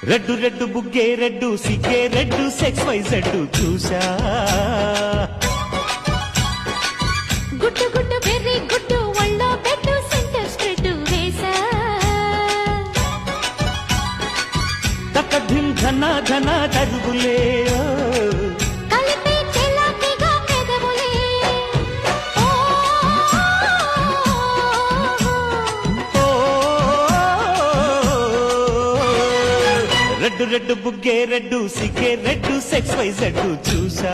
red red బుగ్గే red సిగ్గే red sex Y Z చూసా గుడ్డు గుడ్డు వెర్రి గుడ్డు ఒళ్ళో బెడ్డు సెంటర్ స్ట్రెడ్ వేసా తక ధిమ్ ధన ధన దరుగులే కలిపే చెలాకిగా పెదవులే రెడ్డు రెడ్డు బుగ్గే రెడ్డు సిగ్గే రెడ్డు సెక్స్ వై జెడ్డు చూసా